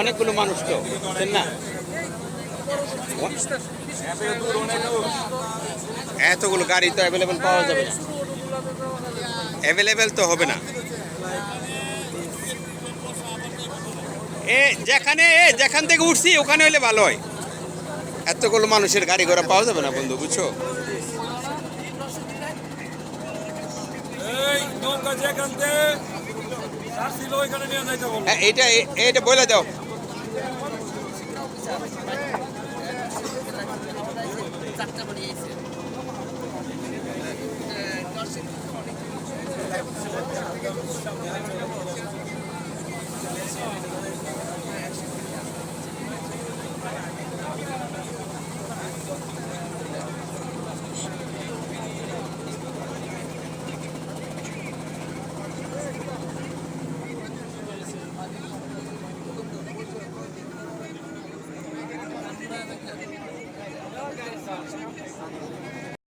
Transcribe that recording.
অনেকগুলো মানুষ তো না, এতগুলো গাড়ি তো অ্যাভেলেবেল পাওয়া যাবে না, অ্যাভেলেবেল তো হবে না। যেখান থেকে উঠছি ওখানে হলে ভালো হয়, এতগুলো মানুষের গাড়ি ঘোড়া পাওয়া যাবে না বন্ধু, বুঝছো? এইটা এইটা বলে দাও।